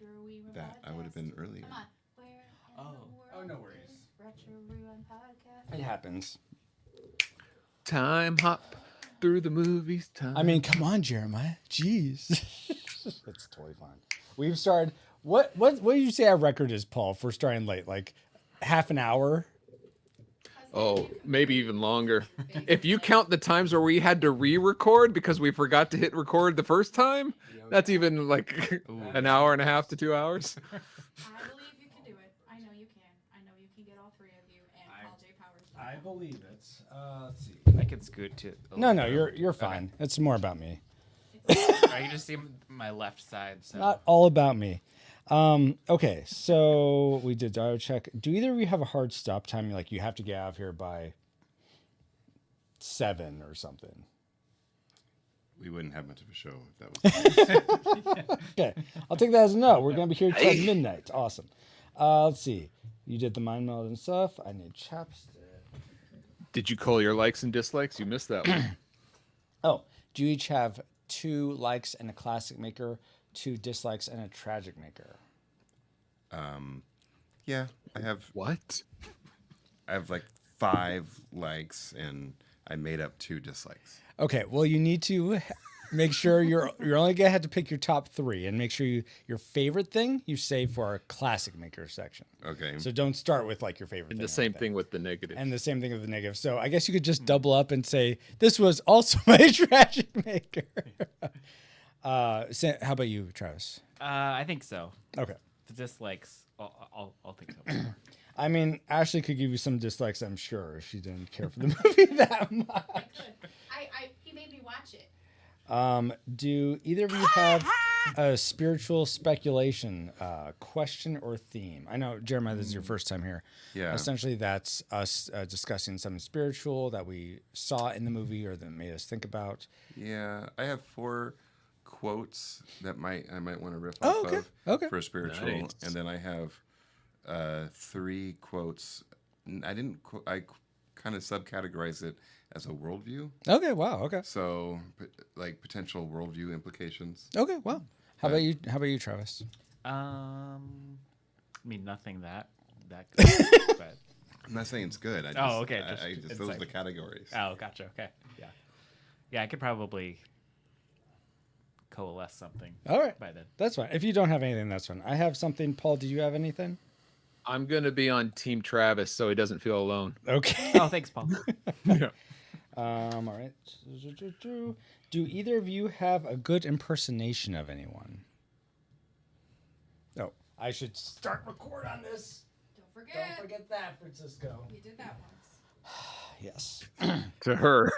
Retro Rewind That I would have Podcast. been earlier. Come on. Where in the world no worries. is Retro Rewind Podcast? It happens. Time hop through the movies. Time. I mean, come on, Jeremiah. Jeez. It's totally fine. We've started. What do you say our record is, Paul, for starting late? Like half an hour? Oh, maybe even longer. If you count the times where we had to re-record because we forgot to hit record the first time, that's even like an hour and a half to 2 hours. I believe you can do it. I know you can. I know you can get all three of you and Paul J. Powers. I believe it. Let's see. I can scoot to. No, you're fine. It's more about me. You just see my left side. So. Not all about me. Okay, so we did dial check. Do either of you have a hard stop time? Like you have to get out of here by 7 or something. We wouldn't have much of a show if that was the case. Okay, I'll take that as a no. We're gonna be here till midnight. Awesome. Let's see. You did the mind meld and stuff. I need chapstick. Did you call your likes and dislikes? You missed that one. Oh, do you each have 2 likes and a classic maker, 2 dislikes and a tragic maker? Yeah, I have What? like 5 likes and I made up 2 dislikes. Okay, well, you need to make sure you're only gonna have to pick your top 3 and make sure your favorite thing you save for our classic maker section. Okay. So don't start with like your favorite And thing. the same like thing with the negative. and the same thing with the negative. So I guess you could just double up and say this was also my tragic maker. How about you, Travis? I think so. Okay. The dislikes, I'll think so. I mean, Ashley could give you some dislikes, I'm sure. She didn't care for the movie that much. He made me watch it. Do either of you have a spiritual speculation question or theme? I know, Jeremiah, this is your first time here. Yeah. Essentially, that's us discussing something spiritual that we saw in the movie or that made us think about. Yeah, I have 4 quotes that I might want to riff off okay. of Okay. for spiritual, Nice. and then I have 3 quotes. I kind of subcategorize it as a worldview. Okay, wow, okay. So, like potential worldview implications. Okay, wow. How about you? How about you, Travis? I mean, nothing that good, but I'm not saying it's good. okay, I just it's those like- are the categories. oh, gotcha. Okay, yeah. I could probably coalesce something All right, by then. that's fine. If you don't have anything, that's fine. I have something. Paul, do you have anything? I'm going to be on Team Travis so he doesn't feel alone. Okay. Oh, thanks, Paul. Yeah. All right. Do either of you have a good impersonation of anyone? Oh, I should start record on this. Don't forget. Don't forget that, Francisco. You did that once. Yes. To her.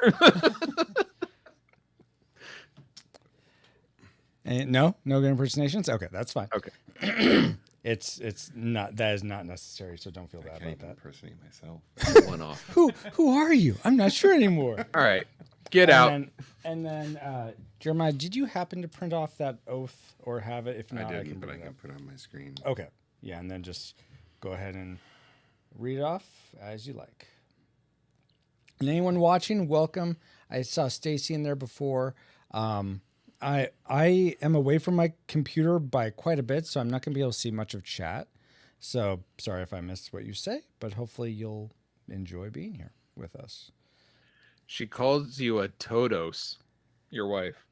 No good impersonations. Okay, that's fine. Okay. It's not, that is not necessary, so don't feel I bad can't about even that. impersonate myself. One off. Who are you? I'm not sure anymore. All right. Get out. And then Jeremiah, did you happen to print off that oath or have it? If I not, didn't, but I bring it can up. put it on my screen. Okay. Yeah, and then just go ahead and read it off as you like. And anyone watching, welcome. I saw Stacy in there before. I am away from my computer by quite a bit, so I'm not going to be able to see much of chat. So sorry if I missed what you say, but hopefully you'll enjoy being here with us. She calls you a Todos, your wife.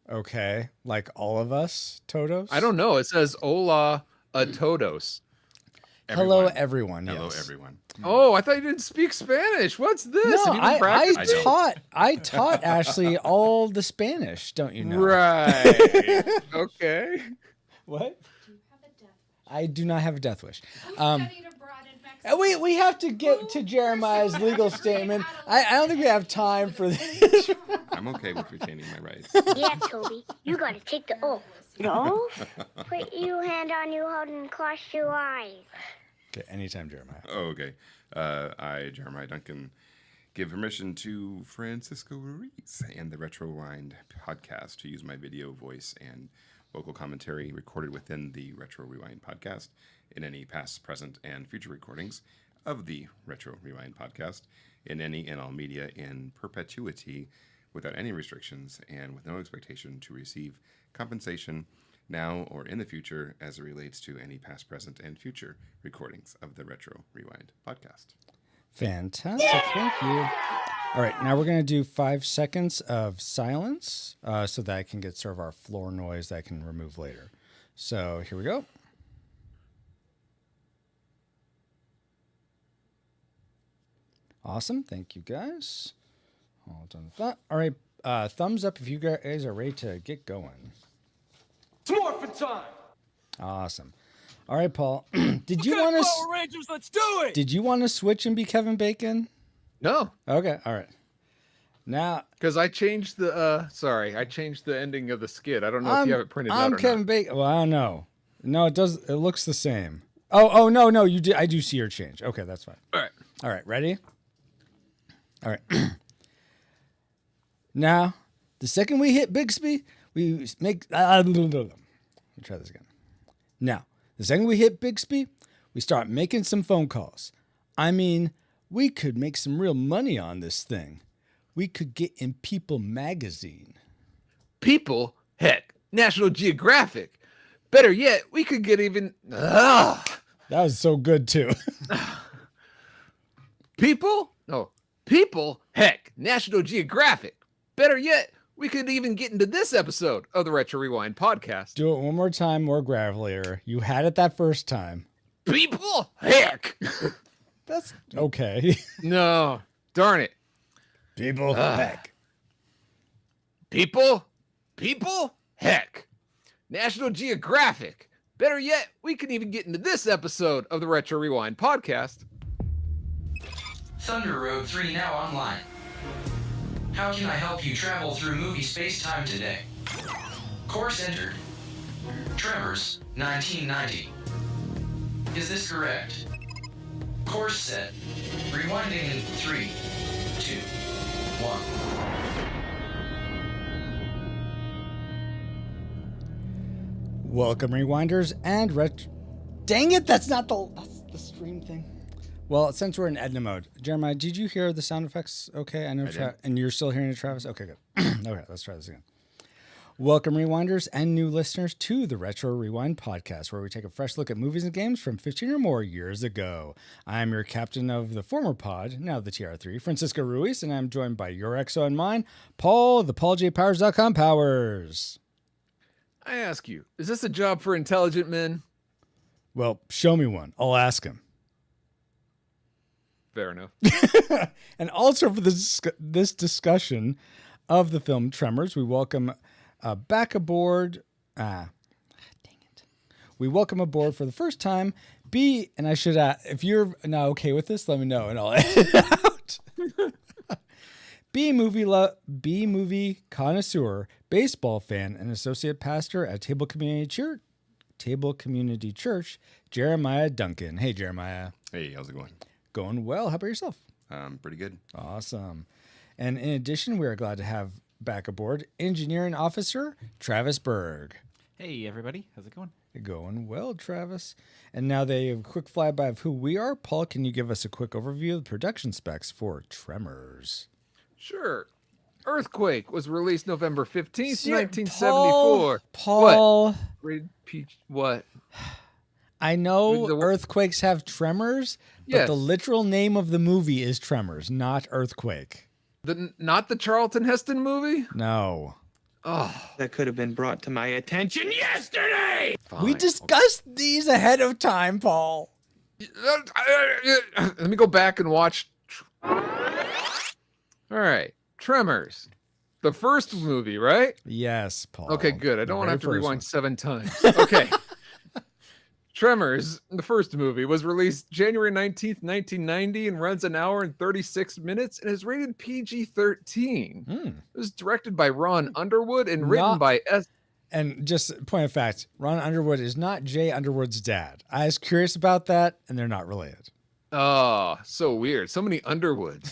Okay, like all of us, Todos? I don't know. It says hola a todos. Hello, everyone. Hello, Yes. everyone. Oh, I thought you didn't speak Spanish. What's this? No, Have you been practicing? I taught Ashley all the Spanish, don't you know? Right. Okay. What? Do you have a death? I do not have a death wish. Who studied abroad in Mexico? We have to get to Jeremiah's legal statement. I don't think we have time for this. I'm okay with retaining my rights. Yeah, Toby, you gotta take the oath. No? Put your hand on your heart and cross your eyes. Okay, anytime, Jeremiah. Oh, okay. I, Jeremiah Duncan, give permission to Francisco Ruiz and the Retro Rewind podcast to use my video, voice, and vocal commentary recorded within the Retro Rewind podcast in any past, present, and future recordings of the Retro Rewind podcast in any and all media in perpetuity without any restrictions and with no expectation to receive compensation, now or in the future as it relates to any past, present, and future recordings of the Retro Rewind podcast. Fantastic. Thank you. All right. Now we're going to do 5 seconds of silence so that I can get sort of our floor noise that I can remove later. So here we go. Awesome. Thank you, guys. All done with that. All right. Thumbs up if you guys are ready to get going. It's morphin' time. Awesome. All right, Paul. Did you want to? Power Rangers, let's do it. Did you want to switch and be Kevin Bacon? No, Okay. All right. Now, because I changed the I changed the ending of the skit. I don't know if you have it printed out I'm or Kevin not. Bacon. Well, I don't know. No, it does. It looks the same. Oh no, you did. I do see your change. Okay, that's fine. All right. All right. Ready? All right. Now, the second we hit Bixby, we make. Let me try this again. Now, the second we hit Bixby, we start making some phone calls. I mean, we could make some real money on this thing. We could get in People magazine. People, heck, National Geographic. Better yet, we could get even. That was so good too. People, heck, National Geographic. Better yet, we could even get into this episode of the Retro Rewind podcast. Do it one more time, more gravelier. You had it that first time. People, heck. That's okay. No, darn it. People, heck. People, heck. National Geographic. Better yet, we can even get into this episode of the Retro Rewind podcast. Thunder Road 3 now online. How can I help you travel through movie space-time today? Course entered. Tremors, 1990. Is this correct? Course set. Rewinding in 3, 2, 1. Welcome, Rewinders and Dang it, that's the stream thing. Well, since we're in Edna mode, Jeremiah, did you hear the sound effects? Okay, I know. And you're still hearing it, Travis? Okay, good. Okay, let's try this again. Welcome, Rewinders and new listeners, to the Retro Rewind podcast, where we take a fresh look at movies and games from 15 or more years ago. I am your captain of the former pod, now the TR3, Francisco Ruiz, and I'm joined by your XO and mine, Paul, the PaulJPowers.com Powers. I ask you, is this a job for intelligent men? Well, show me one. I'll ask him. Fair enough. And also for this discussion of the film Tremors, we welcome back aboard. Dang it. We welcome aboard for the first time B, and I should, if you're not okay with this, let me know and I'll edit it out. B movie connoisseur, baseball fan, and associate pastor at Table Community Church, Jeremiah Duncan. Hey, Jeremiah. Hey, how's it going? Going well. How about yourself? Pretty good. Awesome. And in addition, we are glad to have back aboard engineering officer Travis Berg. Hey, everybody. How's it going? Going well, Travis. And now they have a quick flyby of who we are. Paul, can you give us a quick overview of the production specs for Tremors? Sure. Earthquake was released November 15th, See, 1974. Paul. What? I know earthquakes have tremors, but Yes. the literal name of the movie is Tremors, not Earthquake. Not the Charlton Heston movie? No. Oh, That could have been brought to my attention yesterday. We discussed these ahead of time, Paul. Let me go back and watch. All right. Tremors. The first movie, right? Yes, Paul. Okay, good. I The don't want to have to very first rewind one. 7 times. Okay. Tremors, the first movie, was released January 19th, 1990 and runs an hour and 36 minutes and is rated PG-13. It was directed by Ron Underwood and written by S. And just point of fact, Ron Underwood is not Jay Underwood's dad. I was curious about that, and they're not related. Oh, so weird. So many Underwoods.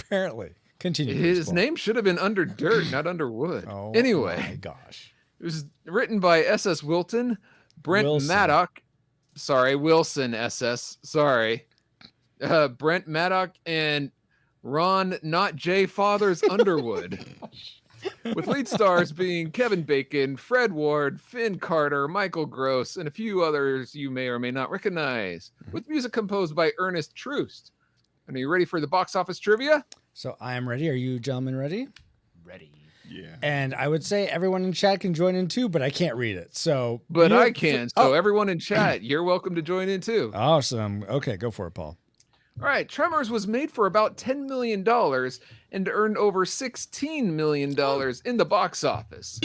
Apparently. Continue. His Paul. name should have been Under Dirt, not Underwood. Oh, anyway, my gosh. it was written by S.S. Wilton, Brent Wilson. Maddock. Sorry, Wilson S.S. Sorry. Brent Maddock and Ron, not Jay Fathers Underwood. with lead stars being Kevin Bacon, Fred Ward, Finn Carter, Michael Gross, and a few others you may or may not recognize, with music composed by Ernest Troost. And are you ready for the box office trivia? So I am ready. Are you gentlemen ready? Ready. Yeah. And I would say everyone in chat can join in too, but I can't read it. So, But you- I can. So everyone in chat, you're welcome to join in too. Awesome. Okay, go for it, Paul. All right, Tremors was made for about $10 million and earned over $16 million in the box office.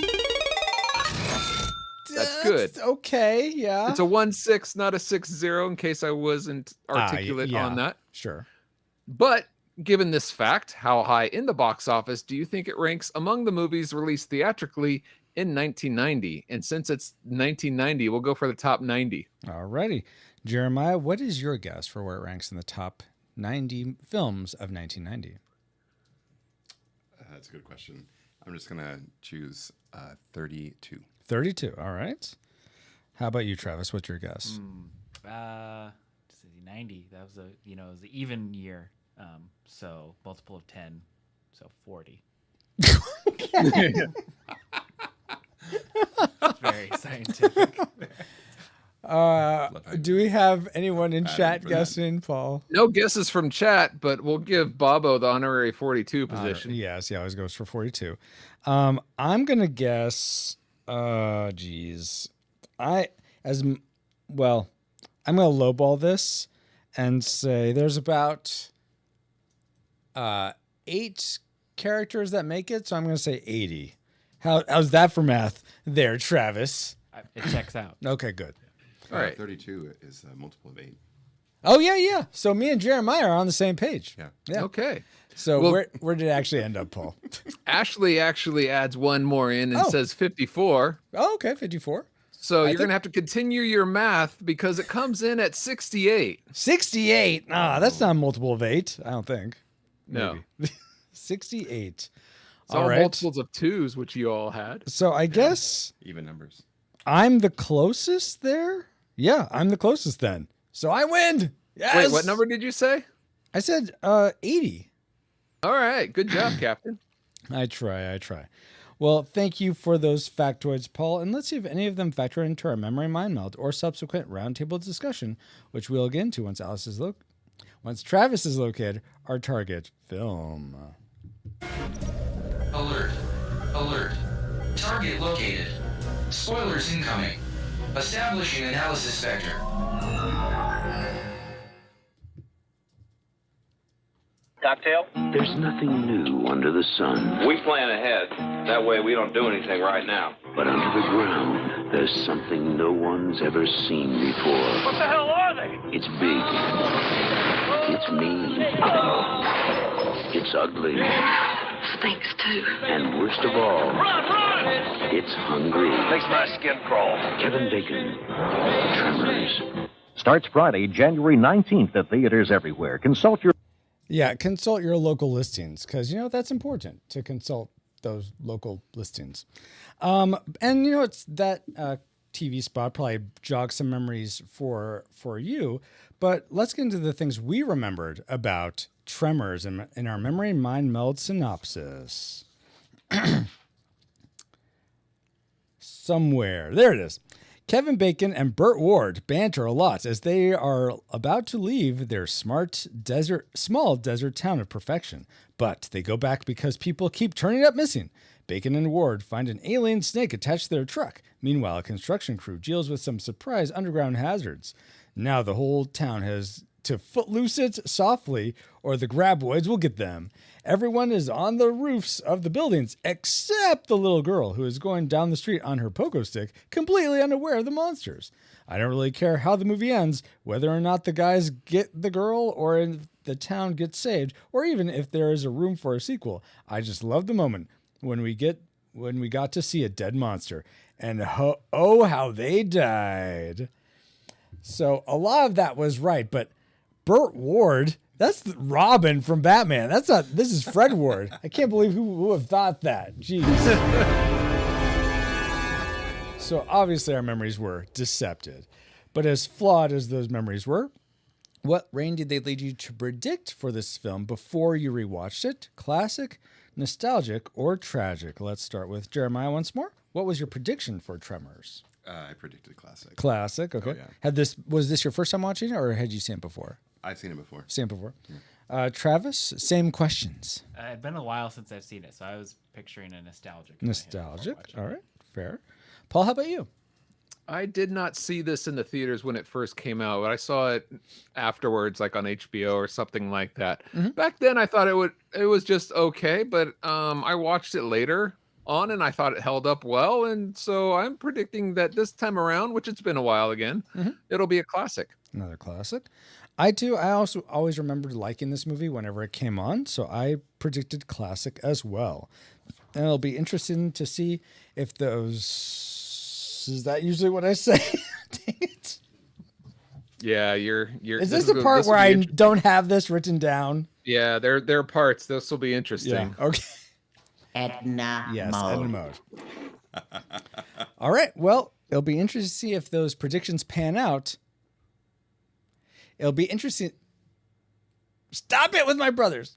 That's good. Okay, yeah. It's a 1-6, not a 6-0, in case I wasn't articulate yeah. on that. Sure. But given this fact, how high in the box office do you think it ranks among the movies released theatrically in 1990? And since it's 1990, we'll go for the top 90. Alrighty. Jeremiah, what is your guess for where it ranks in the top 90 films of 1990? That's a good question. I'm just going to choose 32. 32. All right. How about you, Travis? What's your guess? 90. That was it was an even year. So multiple of 10, so 40. It's very scientific. Do we have anyone in chat for that. guessing, Paul? No guesses from chat, but we'll give Bobo the honorary 42 position. Yes, he always goes for 42. I'm gonna guess. I'm gonna lowball this and say there's about 8 characters that make it, so I'm gonna say 80. How's that for math, there, Travis? It checks out. Okay, good. All right. 32 is a multiple of 8. Oh yeah. So me and Jeremiah are on the same page. Yeah. Okay. So Well- where did it actually end up, Paul? Ashley actually adds one more in and Oh. says 54. Oh, okay, 54. So you're think- going to have to continue your math because it comes in at 68. 68. That's not a multiple of 8, I don't think. No. Maybe. 68. It's all All right. multiples of 2s, which you all had. So I guess Even numbers. I'm the closest there. Yeah, I'm the closest then. So I win. Yes. Wait, what number did you say? I said 80. All right. Good job, Captain. I try. Well, thank you for those factoids, Paul. And let's see if any of them factor into our memory mind meld or subsequent roundtable discussion, which we'll get into once Travis is located, our target film. Alert. Alert. Target located. Spoilers incoming. Establishing analysis vector. Cocktail? There's nothing new under the sun. We plan ahead. That way we don't do anything right now. But under the ground, there's something no one's ever seen before. What the hell are they? It's big. It's mean. It's ugly. Stinks too. And worst of all, Run! it's hungry. Makes my skin crawl. Kevin Bacon. Tremors. Starts Friday, January 19th at theaters everywhere. Consult your local listings because, that's important to consult those local listings. And, it's that TV spot probably jogs some memories for you. But let's get into the things we remembered about Tremors in our memory and mind meld synopsis. Somewhere. There it is. Kevin Bacon and Burt Ward banter a lot as they are about to leave their small desert town of perfection. But they go back because people keep turning up missing. Bacon and Ward find an alien snake attached to their truck. Meanwhile, a construction crew deals with some surprise underground hazards. Now the whole town has to footloose it softly or the graboids will get them. Everyone is on the roofs of the buildings except the little girl who is going down the street on her pogo stick, completely unaware of the monsters. I don't really care how the movie ends, whether or not the guys get the girl or if the town gets saved, or even if there is a room for a sequel. I just love the moment when we got to see a dead monster and how they died. So a lot of that was right, but Burt Ward, that's Robin from Batman. This is Fred Ward. I can't believe who would have thought that. Jeez. So obviously our memories were deceptive. But as flawed as those memories were, what rain did they lead you to predict for this film before you rewatched it? Classic, nostalgic or tragic? Let's start with Jeremiah once more. What was your prediction for Tremors? I predicted classic. Classic. Okay. Oh, yeah. Was this your first time watching it, or had you seen it before? I've seen it before. Seen it before. Yeah. Travis, same questions. It's been a while since I've seen it, so I was picturing a nostalgic. Nostalgic. All right. Fair. Paul, how about you? I did not see this in the theaters when it first came out, but I saw it afterwards, like on HBO or something like that. Back then, I thought it was just okay, but I watched it later on and I thought it held up well, and so I'm predicting that this time around, which it's been a while again, it'll be a classic. Another classic. I too. I also always remembered liking this movie whenever it came on, so I predicted classic as well. And it'll be interesting to see if those. Is that usually what I say? Dang it. Yeah, you're. Is this the part where I don't have this written down? Yeah, there are parts. This will be interesting. Yeah. Okay. Edna Yes, mode. Edna mode. All right. Well, it'll be interesting to see if those predictions pan out. It'll be interesting. Stop it with my brothers.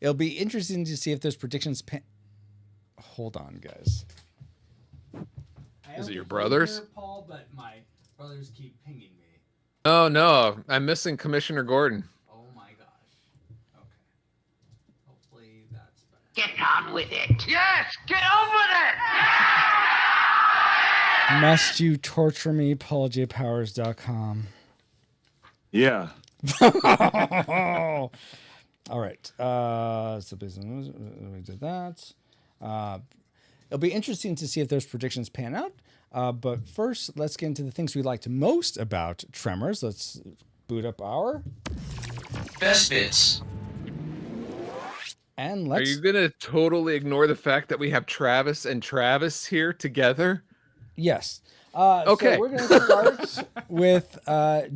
It'll be interesting to see if those predictions pan. Hold on, guys. Is it your brothers? Paul, but my brothers keep pinging me. Oh no, I'm missing Commissioner Gordon. Oh my gosh. Okay. Hopefully that's better. Get on with it. Yes, get on with it! Must you torture me, pauljpowers.com. Yeah. All right. So business, we did that. It'll be interesting to see if those predictions pan out. But first, let's get into the things we liked most about Tremors. Let's boot up our Best bits. and Are let's. you gonna totally ignore the fact that we have Travis and Travis here together? Yes. Okay. So we're going to start with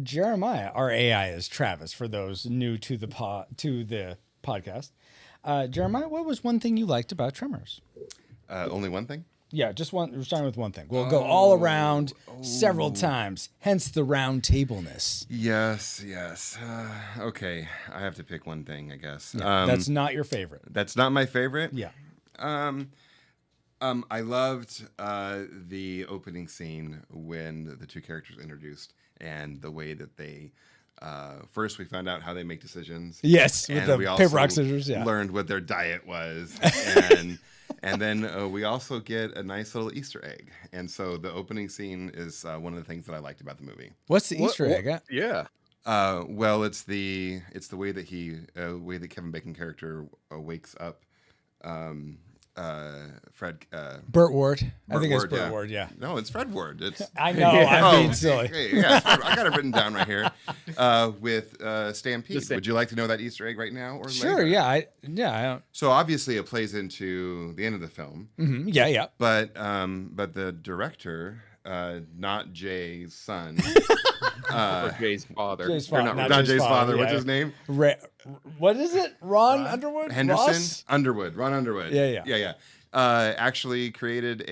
Jeremiah. Our AI is Travis. For those new to the podcast, Jeremiah, what was one thing you liked about Tremors? Only one thing? Yeah, just one. We're starting with one thing. We'll go all around several times. Hence the round tableness. Yes. Okay, I have to pick one thing, I guess. Yeah, that's not your favorite. That's not my favorite. Yeah. I loved the opening scene when the two characters introduced and the way that they first we found out how they make decisions. Yes, with and the we paper also rock scissors. Yeah. learned what their diet was, and then we also get a nice little Easter egg. And so the opening scene is one of the things that I liked about the movie. What's the Easter egg? Yeah. Well, it's the way that Kevin Bacon character wakes up. Burt Ward. I think it's Ward, Burt Ward. Yeah. No, it's Fred Ward. It's I know. I'm being silly. Okay, yeah, I got it written down right here with Stampede. Would you like to know that Easter egg right now or Sure. later? Yeah. I don't. So obviously it plays into the end of the film. Mm-hmm. Yeah. But the director, not Jay's son, Or Jay's father. Jay's Or father, not Jay's father. yeah. What's his name? What is it? Ron Underwood? Henderson? Ross? Underwood. Ron Underwood. Yeah. Actually created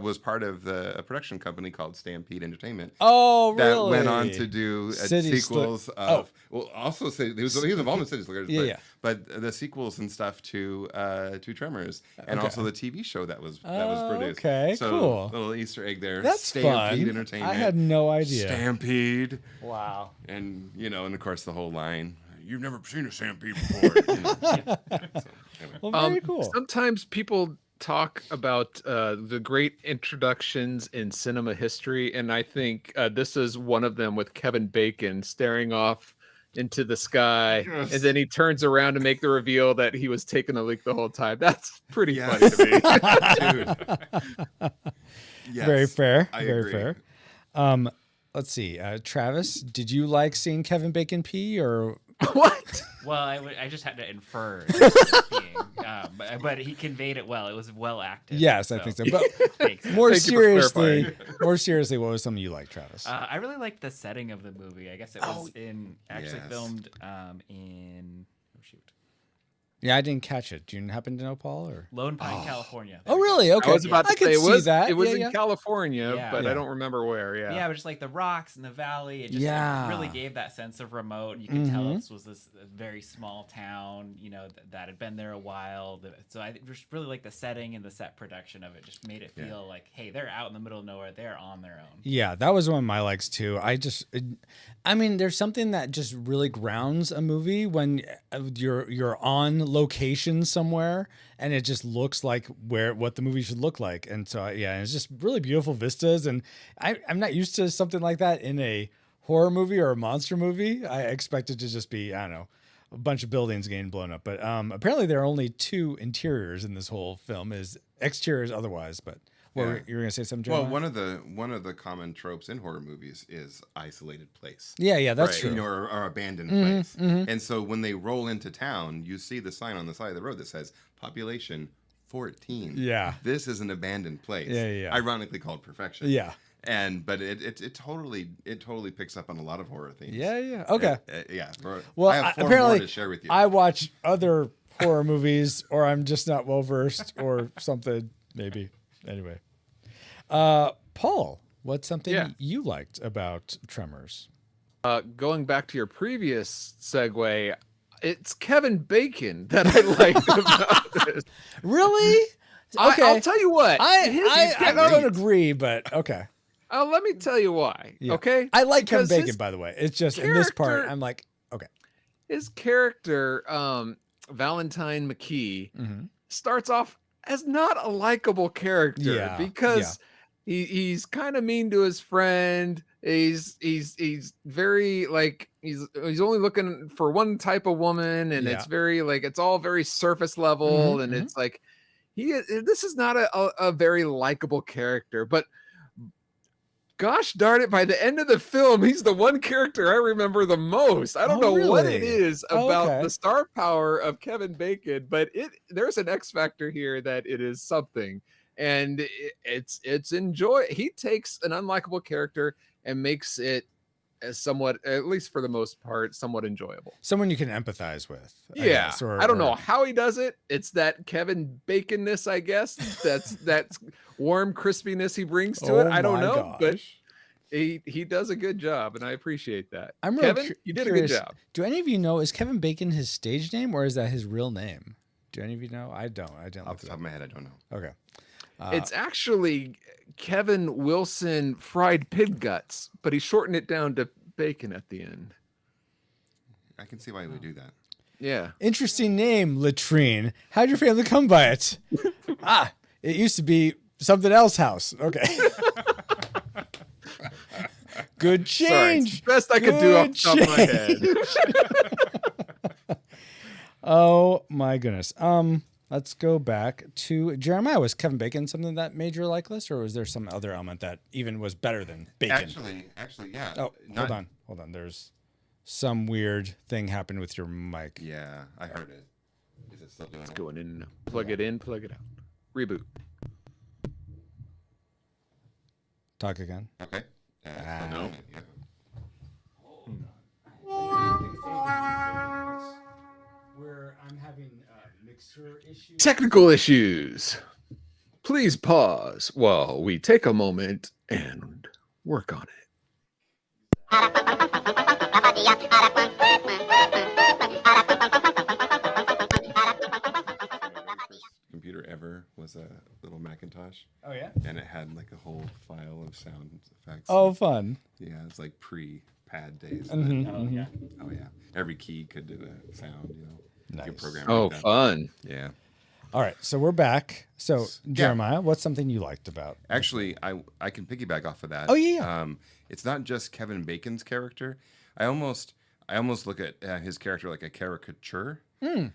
was part of a production company called Stampede Entertainment. Oh, really? That went on to do City sequels of. Well, also he was involved in City Slickers. Yeah. But the sequels and stuff to Tremors, and also the TV show that was produced. Okay, so, cool. Little Easter egg there. That's Stampede fun. Entertainment. I had no idea. Stampede. Wow. And and of course the whole line. You've never seen a Stampede before. Anyway. Well, very cool. Sometimes people talk about the great introductions in cinema history, and I think this is one of them with Kevin Bacon staring off into the sky, Yes. and then he turns around to make the reveal that he was taking a leak the whole time. That's pretty funny to me. Dude. Yes, Very fair. I Very agree. fair. Let's see. Travis, did you like seeing Kevin Bacon pee or What? Well, I just had to infer that he was peeing, but he conveyed it well. It was well acted. Yes, I think so. But Thanks. more Thank you for seriously, clarifying. what was something you liked, Travis? I really liked the setting of the movie. I guess it was actually yes. filmed in Yeah, I didn't catch it. Do you happen to know, Paul? Or Lone Pine, California. Oh, really? Okay. I was about to could say see that. it was Yeah, in California, Yeah. but Yeah. I don't remember where. Yeah. Yeah, but just like the rocks and the valley, it just Yeah. really gave that sense of remote. And you could tell Mhm. this was this very small town, that had been there a while. So I just really like the setting and the set production of it. Just made it feel like, hey, they're out in the middle of nowhere. They're on their own. Yeah, that was one of my likes too. I mean, there's something that just really grounds a movie when you're on location somewhere and it just looks like what the movie should look like. And so yeah, it's just really beautiful vistas. And I'm not used to something like that in a horror movie or a monster movie. I expect it to just be, I don't know, a bunch of buildings getting blown up. But apparently there are only 2 interiors in this whole film, is exteriors otherwise. But you were gonna say something, Jeremiah? Well, one of the common tropes in horror movies is isolated place. Yeah, that's true. Or abandoned place. And so when they roll into town, you see the sign on the side of the road that says population 14. Yeah. This is an abandoned place. Yeah. Ironically called perfection. Yeah. But it totally picks up on a lot of horror themes. Yeah. Okay. Well, I have 4 apparently more to share with you. I watch other horror movies, or I'm just not well versed, or something. Maybe. Anyway, Paul, what's something you liked about Tremors? Going back to your previous segue, it's Kevin Bacon that I liked about this. Really? Okay. I'll tell you what. I don't agree, but okay. Let me tell you why. Yeah. Okay. I like Kevin Because Bacon, by the way. It's just in this part, I'm like, okay. His character, Valentine McKee, starts off as not a likable character because he's kind of mean to his friend. He's very like he's only looking for one type of woman, and it's very like it's all very surface level, and it's like this is not a very likable character, but gosh darn it, by the end of the film, he's the one character I remember the most. I don't know what it is about the star power of Kevin Bacon, but there's an X factor here that it is something. And it's he takes an unlikable character and makes it as somewhat, at least for the most part, somewhat enjoyable. Someone you can empathize with. I Yeah. guess, I don't know how he does it. It's that Kevin Baconness, I guess. That's warm crispiness he brings to it. I don't know, but he does a good job, and I appreciate that. I'm really Kevin, you did curious, a good job. Do any of you know, is Kevin Bacon his stage name, or is that his real name? Do any of you know? I don't. I didn't. Off the top of my head, I don't know. Okay. It's actually Kevin Wilson Fried Pig Guts, but he shortened it down to Bacon at the end. I can see why we do that. Yeah. Interesting name, Latrine. How'd your family come by it? It used to be something else house. Okay. Good change. Sorry, best I could do off the top of my head. Oh my goodness. Let's go back to Jeremiah. Was Kevin Bacon something that made your like list, or was there some other element that even was better than Bacon? Actually, yeah. Oh, hold on. There's some weird thing happened with your mic. Yeah, I heard it. Is it still doing It's it? going in. Plug it in, plug it out. Reboot. Talk again. Okay. No. Where I'm having mixer issues. Technical issues. Please pause while we take a moment and work on it. Computer ever was a little Macintosh. Oh yeah. And it had like a whole file of sound effects. Oh, fun. Yeah, it's like pre-pad days. Mm-hmm. Oh yeah. Every key could do a sound, you know. Nice. You can program Oh, like that. fun. Yeah. All right, so we're back. So Jeremiah, what's something you liked about? Actually, I can piggyback off of that. Oh yeah. It's not just Kevin Bacon's character. I almost look at his character like a caricature. In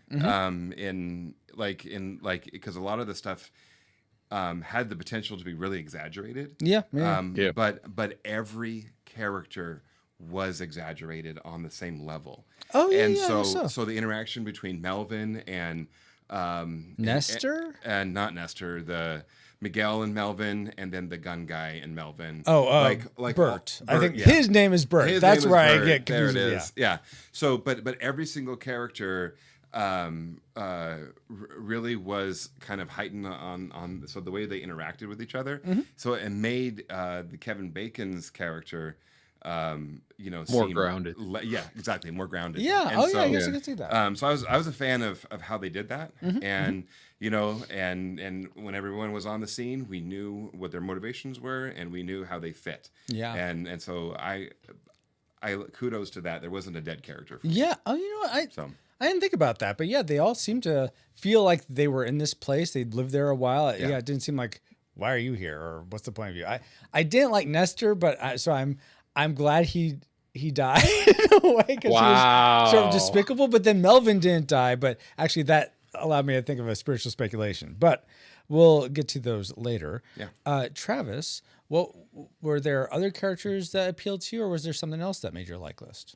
because a lot of the stuff had the potential to be really exaggerated. Yeah. But every character was exaggerated on the same level. Oh yeah. And yeah, so the interaction between Melvin and Nestor and not Nestor, the Miguel and Melvin, and then the gun guy and Melvin. Like Bert. I think yeah. his name is Bert. That's where I get There confused. it is. Yeah. So, but every single character really was kind of heightened on so the way they interacted with each other. Mm-hmm. So it made the Kevin Bacon's character, More seem grounded. Yeah, exactly, more grounded. Yeah. And Yeah. I guess I can see that. So I was a fan of how they did that, and and when everyone was on the scene, we knew what their motivations were, and we knew how they fit. Yeah. And so I kudos to that. There wasn't a dead character. For me. Yeah. Oh, you know what? So. I didn't think about that, but yeah, they all seem to feel like they were in this place. They'd lived there a while. Yeah, it didn't seem like, why are you here, or what's the point of you? I didn't like Nestor, but so I'm glad he died in a way because he was sort of despicable. But then Melvin didn't die, but actually that allowed me to think of a spiritual speculation. But we'll get to those later. Yeah. Travis, were there other characters that appealed to you, or was there something else that made your like list?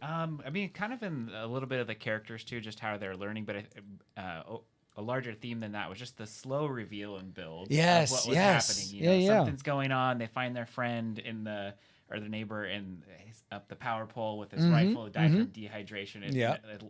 I mean, kind of in a little bit of the characters too, just how they're learning, but a larger theme than that was just the slow reveal and build. Yes, of what was happening. You know, something's going on. They find their friend or the neighbor up the power pole with his rifle, died from dehydration.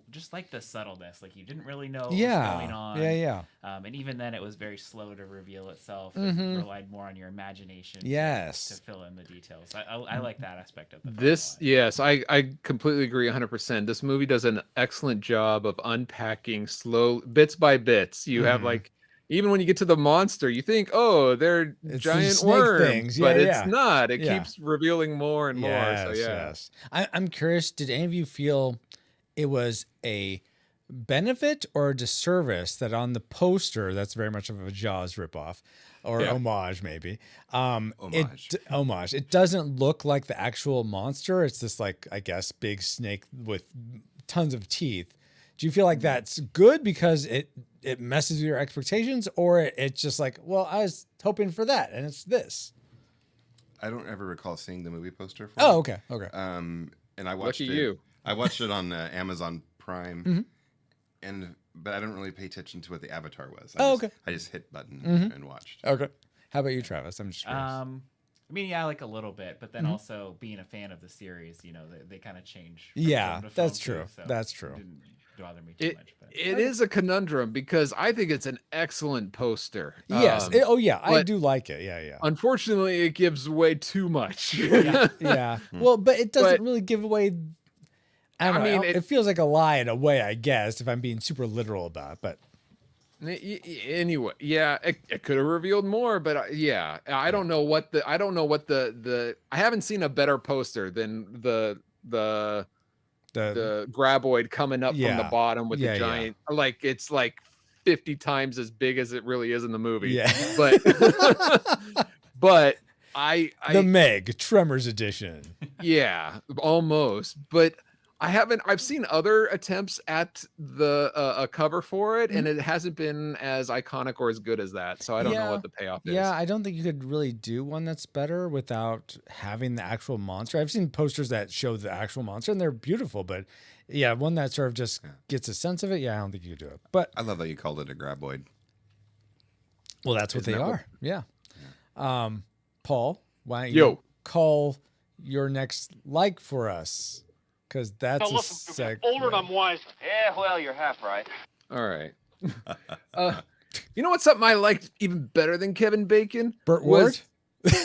Just like the subtleness, like you didn't really know what was going on. And even then, it was very slow to reveal itself. It relied more on your imagination. To fill in the details. I like that aspect of the Yes, I completely agree 100%. This movie does an excellent job of unpacking slow bits by bits. You have like. Even when you get to the monster, you think, "Oh, they're giant worms," things. But it's not. It keeps revealing more and more. So yes. I'm curious. Did any of you feel it was a benefit or a disservice that on the poster, that's very much of a Jaws ripoff or homage, maybe? Homage. It doesn't look like the actual monster. It's this, like, I guess, big snake with tons of teeth. Do you feel like that's good because it messes with your expectations, or it's just like, well, I was hoping for that, and it's this? I don't ever recall seeing the movie poster for it. Okay. And I watched Lucky it. you. I watched it on Amazon Prime, but I didn't really pay attention to what the avatar was. I just hit button and watched. Okay. How about you, Travis? I'm just curious. I mean, yeah, like a little bit, but then also being a fan of the series, you know, they kind of change. Yeah, that's true. That's true. Didn't bother me too much. But. It is a conundrum because I think it's an excellent poster. Yes. I do like it. Yeah. Unfortunately, it gives away too much. Yeah. Well, but it doesn't really give away. I mean, it feels like a lie in a way, I guess, if I'm being super literal about it. But anyway, it could have revealed more, but I don't know what the I haven't seen a better poster than the graboid coming up from the bottom with the giant, like it's like 50 times as big as it really is in the movie. Yeah. But the Meg Tremors edition. Yeah, almost. But I've seen other attempts at a cover for it, and it hasn't been as iconic or as good as that. So I don't know what the payoff is. Yeah, I don't think you could really do one that's better without having the actual monster. I've seen posters that show the actual monster, and they're beautiful. But yeah, one that sort of just gets a sense of it. Yeah, I don't think you could do it. But I love that you called it a graboid. Well, that's what they are. Yeah. Paul, why don't you call your next like for us? Because that's I'm older and I'm wiser. Yeah, well, you're half right. All right. You know what's something I liked even better than Kevin Bacon? Burt Ward?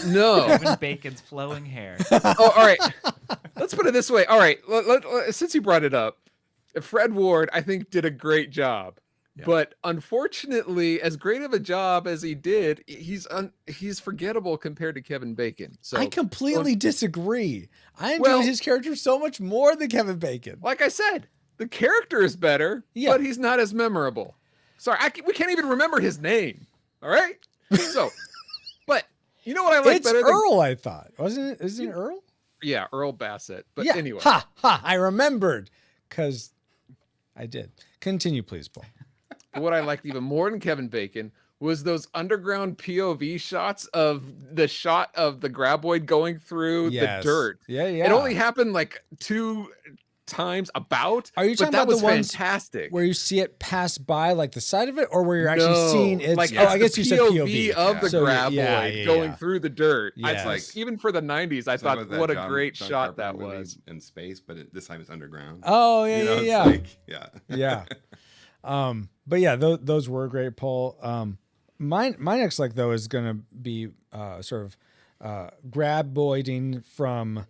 No. Kevin Bacon's flowing hair. Oh, all right. Let's put it this way. All right. Since you brought it up, Fred Ward, I think, did a great job. Yeah. But unfortunately, as great of a job as he did, he's forgettable compared to Kevin Bacon. So I completely disagree. I enjoyed his character so much more than Kevin Bacon. Like I said, the character is better, but he's not as memorable. Sorry, we can't even remember his name. All right. So, but you know what I like better? It's Earl, I thought. Wasn't it? Isn't it Earl? Yeah, Earl Bassett. But anyway. I remembered because I did. Continue, please, Paul. What I liked even more than Kevin Bacon was those underground POV shots of the shot of the graboid going through the dirt. Yeah. It only happened like two times about. Are you but talking that about was the ones fantastic. where you see it pass by like the side of it, or where you're actually seeing it? Like, I guess you said POV of the So, graboid going through the dirt. Yes. It's like, even for the 90s, I thought what a great John shot Carpenter that movie was. in space, but this time it's underground. Oh yeah, You know, yeah, it's yeah, like, yeah. But yeah, those were great, Paul. My next like though is gonna be sort of graboiding from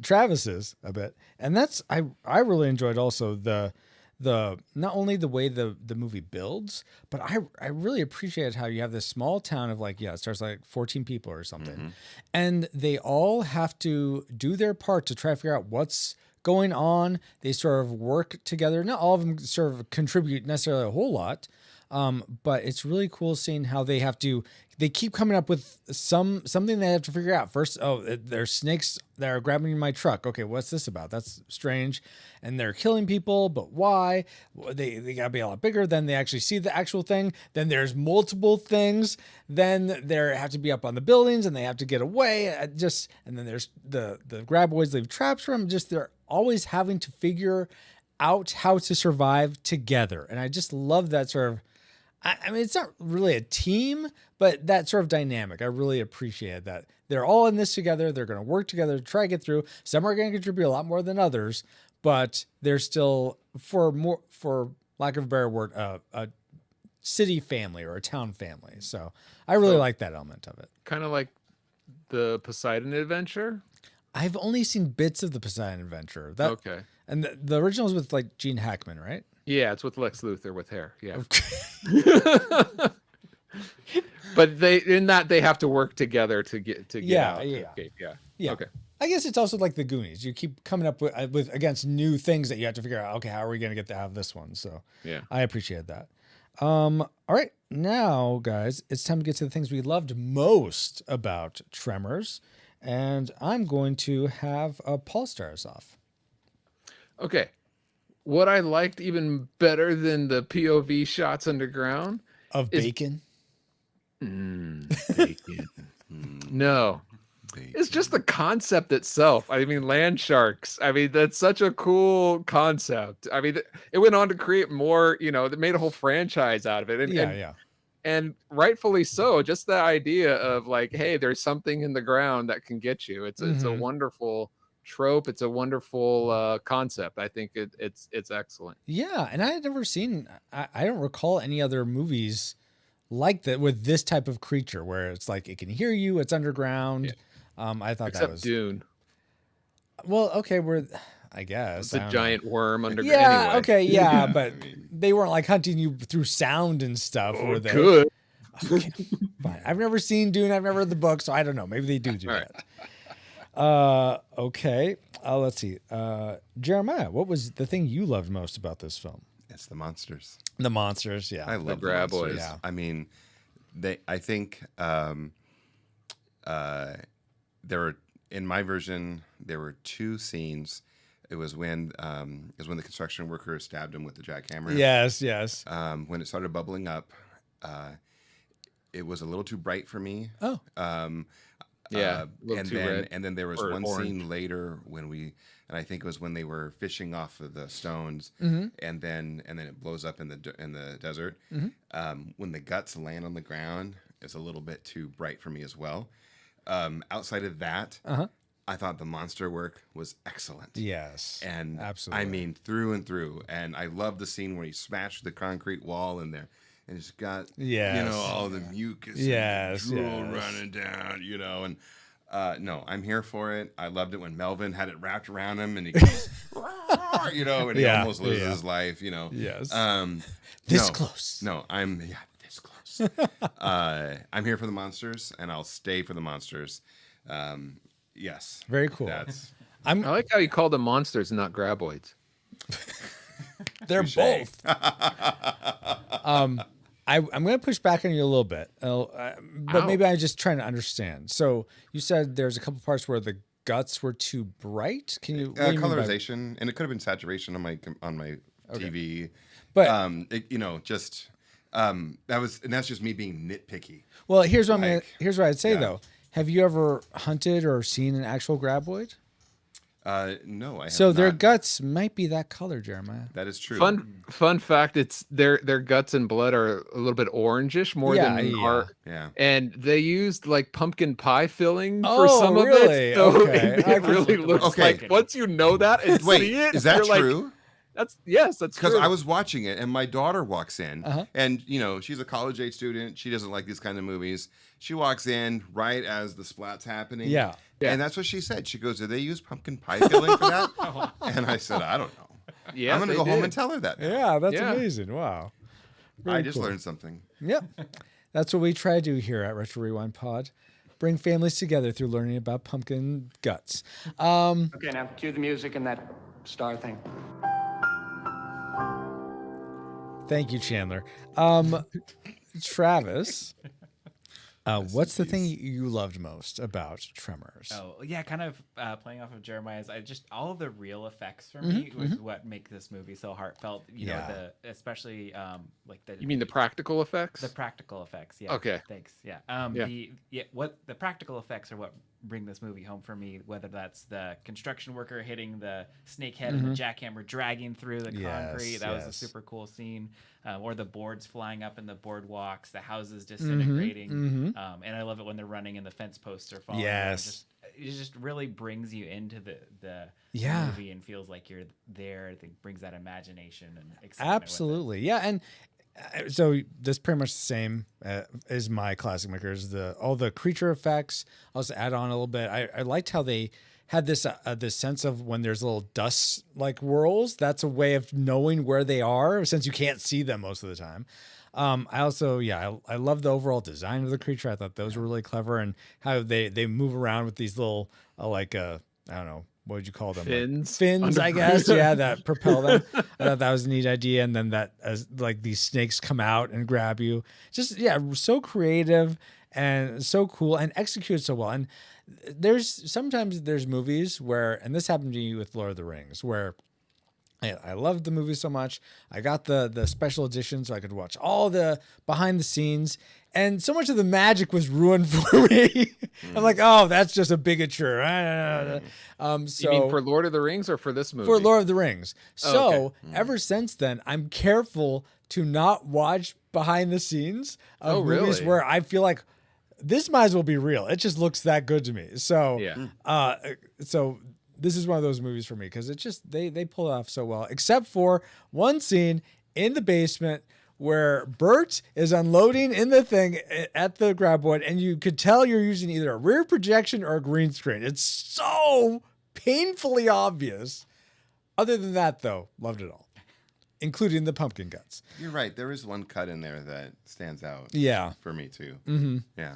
Travis's a bit, and that's I really enjoyed also the not only the way the movie builds, but I really appreciate how you have this small town of like, it starts like 14 people or something, and they all have to do their part to try to figure out what's going on. They sort of work together. Not all of them sort of contribute necessarily a whole lot, but it's really cool seeing how they keep coming up with something they have to figure out. First, there's snakes that are grabbing my truck. Okay, what's this about? That's strange. And they're killing people, but why? They gotta be a lot bigger. Then they actually see the actual thing. Then there's multiple things. Then they have to be up on the buildings and they have to get away. And then there's the graboids leave traps for them. They're always having to figure out how to survive together. And I just love that sort of, I mean, it's not really a team, but that sort of dynamic. I really appreciate that. They're all in this together. They're going to work together to try to get through. Some are going to contribute a lot more than others, but they're still, for lack of a better word, a city family or a town family. So I really like that element of it. Kind of like the Poseidon Adventure. I've only seen bits of the Poseidon Adventure. Okay. And the original is with like Gene Hackman, right? Yeah, it's with Lex Luthor with hair. Yeah. But they have to work together to get out. Yeah. Okay. I guess it's also like the Goonies. You keep coming up with against new things that you have to figure out. Okay, how are we going to get to have this one? So yeah, I appreciate that. All right, now guys, it's time to get to the things we loved most about Tremors, and I'm going to have Paul start us off. Okay. What I liked even better than the POV shots underground of bacon. Bacon. No. Bacon. It's just the concept itself. I mean, land sharks. I mean, that's such a cool concept. I mean, it went on to create more, they made a whole franchise out of it. And rightfully so. Just the idea of like, hey, there's something in the ground that can get you. It's a wonderful trope. It's a wonderful concept. I think it's excellent. Yeah, and I had never seen. I don't recall any other movies like that with this type of creature where it's like it can hear you. It's underground. Yeah. I thought Except that was Dune. Well, okay, I guess it's a giant worm underground. Yeah, anyway. okay, yeah, but they weren't like hunting you through sound and stuff. Were they? Good. Okay, fine. I've never seen Dune. I've never read the book, so I don't know. Maybe they do that. Okay. Let's see. Jeremiah, what was the thing you loved most about this film? It's the monsters. The monsters, yeah. I love the graboids. Yeah. I mean, I think there were, in my version, there were two scenes. It was when the construction worker stabbed him with the jackhammer. Yes. When it started bubbling up, it was a little too bright for me. Oh. Yeah, and then there was one scene later and I think it was when they were fishing off of the stones, and then it blows up in the desert. When the guts land on the ground, it's a little bit too bright for me as well. Outside of that, I thought the monster work was excellent. Yes, and absolutely. I mean, through and through. And I love the scene where he smashed the concrete wall in there. And it's got, all the mucus and drool running down, and no, I'm here for it. I loved it when Melvin had it wrapped around him and he goes, and he almost loses his life, Yes. This close. No, I'm this close. I'm here for the monsters and I'll stay for the monsters. Yes. Very cool. I like how you call them monsters and not graboids. They're both. I'm going to push back on you a little bit, but maybe I'm just trying to understand. So you said there's a couple parts where the guts were too bright. Can you colorization, and it could have been saturation on my TV, but that's just me being nitpicky. Well, here's what I'd say though. Have you ever hunted or seen an actual graboid? No, I have So their not. guts might be that color, Jeremiah. That is true. Fun fact: it's their guts and blood are a little bit orangish, more than our. Yeah. And they used like pumpkin pie filling for Oh, some of really? it, so Okay. it really looks like once you know that and Wait, see it, is that you're like, true? that's Because true. I was watching it, and my daughter walks in, and she's a college age student. She doesn't like these kind of movies. She walks in right as the splat's happening. Yeah. And that's what she said. She goes, "Do they use pumpkin pie filling for that?" And I said, "I don't know." Yeah, I'm gonna they go home did. and tell her that. now. Yeah, that's Yeah. amazing. Wow. I Very just cool. learned something. Yep. That's what we try to do here at Retro Rewind Pod. Bring families together through learning about pumpkin guts. Okay, now cue the music and that star thing. Thank you, Chandler. Travis, what's the thing you loved most about Tremors? Oh yeah, kind of playing off of Jeremiah's. All of the real effects for me was what make this movie so heartfelt. You know, especially like the. You mean the practical effects? The practical effects, yeah. Okay. Thanks. Yeah. The practical effects are what bring this movie home for me. Whether that's the construction worker hitting the snake head and the jackhammer dragging through the concrete, that was a super cool scene. Or the boards flying up in the boardwalks, the houses disintegrating, and I love it when they're running and the fence posts are falling. Yes. It just really brings you into the movie and feels like you're there. I think brings that imagination and excitement. Absolutely, yeah, and so this pretty much the same as my classic makers. All the creature effects. I'll just add on a little bit. I liked how they had this sense of when there's little dust like whirls. That's a way of knowing where they are since you can't see them most of the time. I also, I love the overall design of the creature. I thought those were really clever, and how they move around with these little I don't know, what would you call them? Fins, fins, I guess. Yeah, that propel them. I thought that was a neat idea. And then that as like these snakes come out and grab you. Just so creative and so cool and executed so well. And sometimes there's movies where, and this happened to me with Lord of the Rings, where I loved the movie so much. I got the special edition so I could watch all the behind the scenes, and so much of the magic was ruined for me. I'm like, oh, that's just a bigature. So you mean for Lord of the Rings or for this movie? For Lord of the Rings. So okay. Ever since then, I'm careful to not watch behind the scenes of movies where I feel like this might as well be real. It just looks that good to me. So so this is one of those movies for me because it's just they pull it off so well, except for one scene in the basement where Bert is unloading in the thing at the graboid, and you could tell you're using either a rear projection or a green screen. It's so painfully obvious. Other than that, though, loved it all, including the pumpkin guts. You're right. There is one cut in there that stands out. Yeah, for me too. Mm-hmm. Yeah.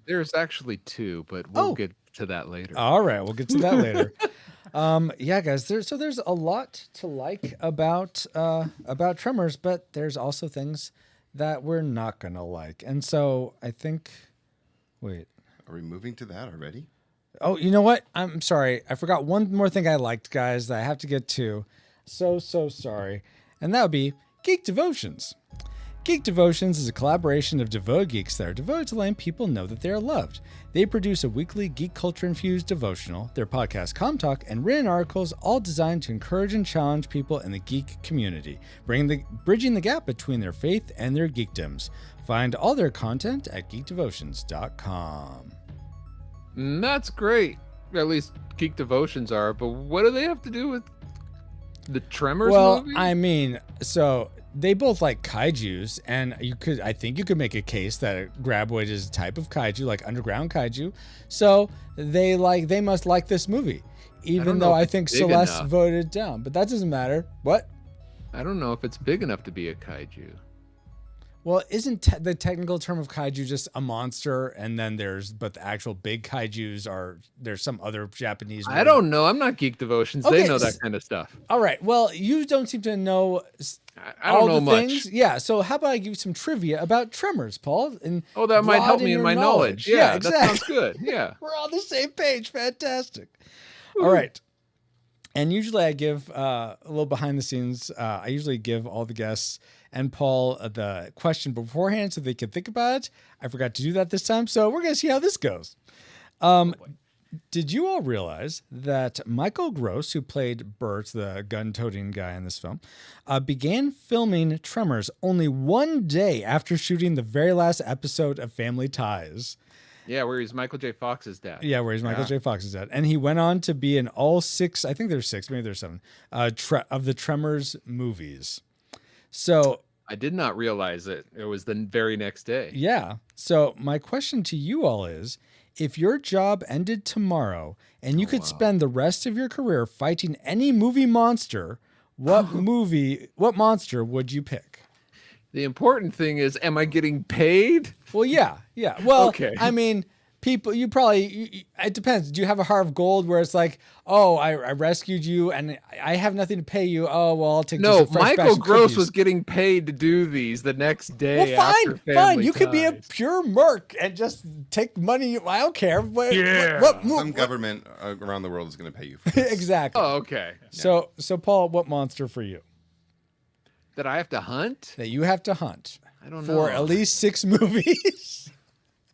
There's actually two, but we'll get to that later. All right, we'll get to that later. Yeah, guys. There's a lot to like about Tremors, but there's also things that we're not gonna like, and so I think. Wait, are we moving to that already? Oh, you know what? I'm sorry. I forgot one more thing I liked, guys, that I have to get to. So sorry, and that would be Geek Devotions. Geek Devotions is a collaboration of devoted geeks that are devoted to letting people know that they are loved. They produce a weekly geek culture-infused devotional, their podcast Com Talk, and written articles, all designed to encourage and challenge people in the geek community, bridging the gap between their faith and their geekdoms. Find all their content at geekdevotions.com. That's great. At least Geek Devotions are, but what do they have to do with the Tremors movie? Well, I mean, so they both like kaijus, and I think you could make a case that a graboid is a type of kaiju, like underground kaiju. So they must like this movie, even though I think Celeste voted down. But that doesn't matter. What? I don't know if it's big enough to be a kaiju. Well, isn't the technical term of kaiju just a monster, and then but the actual big kaijus there's some other Japanese word? I don't know. I'm not Geek Devotions. Okay, they know that kind of stuff. All right. Well, you don't seem to know I don't know much. Things. Yeah. So how about I give you some trivia about Tremors, Paul? And that might help me in my knowledge. Yeah, exactly. That sounds good. Yeah. We're on the same page. Fantastic. All right. And usually I give a little behind the scenes. I usually give all the guests and Paul the question beforehand so they can think about it. I forgot to do that this time, so we're going to see how this goes. did you all realize that Michael Gross, who played Bert, the gun-toting guy in this film, began filming Tremors only one day after shooting the very last episode of Family Ties? Yeah, where he's Michael J. Fox's dad. Yeah, where he's Michael J. Fox's dad. And he went on to be in all 6, I think there's 6, maybe there's 7, of the Tremors movies. So I did not realize it. It was the very next day. yeah. So my question to you all is, if your job ended tomorrow and you could spend the rest of your career fighting any movie monster, what monster would you pick? The important thing is, am I getting paid? Well, yeah. Well, okay. I mean, people, it depends. Do you have a heart of gold where it's like, oh, I rescued you and I have nothing to pay you. Oh, well, I'll take No, just a fresh batch Michael of Gross cookies. was getting paid to do these the next day. Well, after fine. Family You could be a Ties. pure merc and just take money. I don't care. Some government around the world is going to pay you for this. Exactly. Oh, okay. So Paul, what monster for you? That I have to hunt? That you have to hunt. I don't know. For at least 6 movies.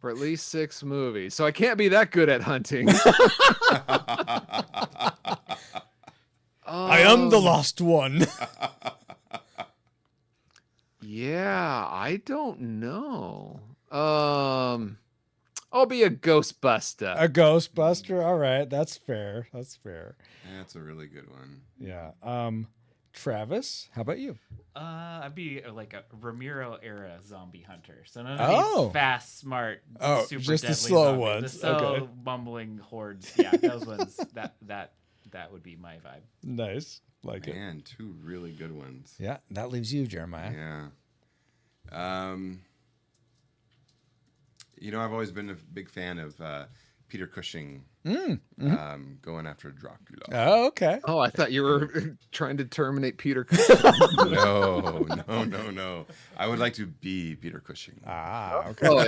For at least 6 movies. So I can't be that good at hunting. I am the lost one. Yeah, I don't know. I'll be a Ghostbuster. A Ghostbuster. All right, that's fair. That's fair. That's a really good one. Yeah. Travis, how about you? I'd be like a Ramiro era zombie hunter. So none of these fast, smart, super just deadly the slow zombies. ones. The slow, Okay. bumbling hordes. Yeah, those ones. That would be my vibe. Nice. Like it. Man, 2 really good ones. Yeah, that leaves you, Jeremiah. Yeah. I've always been a big fan of Peter Cushing going after Dracula. Oh, okay. Oh, I thought you were trying to terminate Peter. No. I would like to be Peter Cushing. Ah, okay. Oh,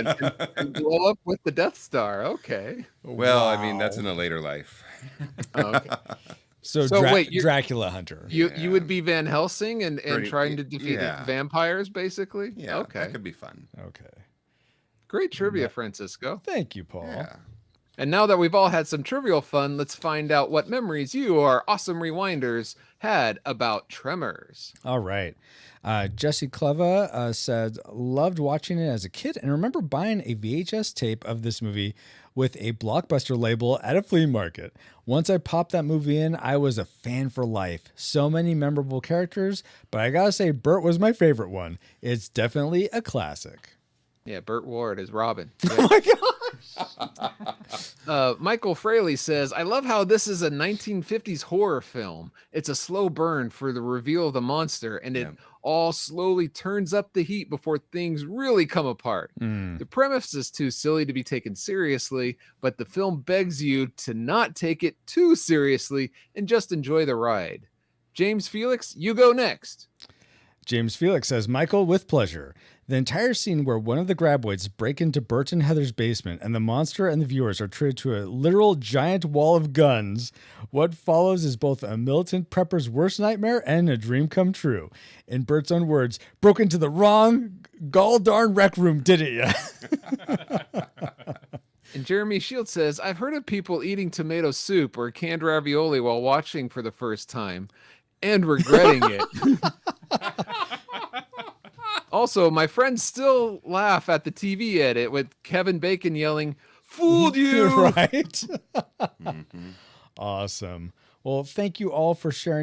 and blow up with the Death Star. Okay. Well, I mean, that's in a later life. Oh, okay. So wait, Dracula hunter. You would be Van Helsing and Pretty- trying to defeat yeah. vampires, basically? Yeah, Okay. that could be fun. Okay. Great trivia, Francisco. Thank you, Paul. Yeah. And now that we've all had some trivial fun, let's find out what memories you, our awesome rewinders, had about Tremors. All right. Jesse Cleva said, loved watching it as a kid and remember buying a VHS tape of this movie with a Blockbuster label at a flea market. Once I popped that movie in, I was a fan for life. So many memorable characters, but I gotta say, Bert was my favorite one. It's definitely a classic. Yeah, Burt Ward is Robin. Oh my gosh! Michael Fraley says, I love how this is a 1950s horror film. It's a slow burn for the reveal of the monster, and it all slowly turns up the heat before things really come apart. The premise is too silly to be taken seriously, but the film begs you to not take it too seriously and just enjoy the ride. James Felix, you go next. James Felix says, Michael, with pleasure. The entire scene where one of the graboids break into Bert and Heather's basement and the monster and the viewers are treated to a literal giant wall of guns. What follows is both a militant prepper's worst nightmare and a dream come true. In Bert's own words, broke into the wrong gall darn rec room, didn't ya? And Jeremy Shields says, I've heard of people eating tomato soup or canned ravioli while watching for the first time and regretting it. Also, my friends still laugh at the TV edit with Kevin Bacon yelling, "Fooled you!" Right? Awesome. Well, thank you all for sharing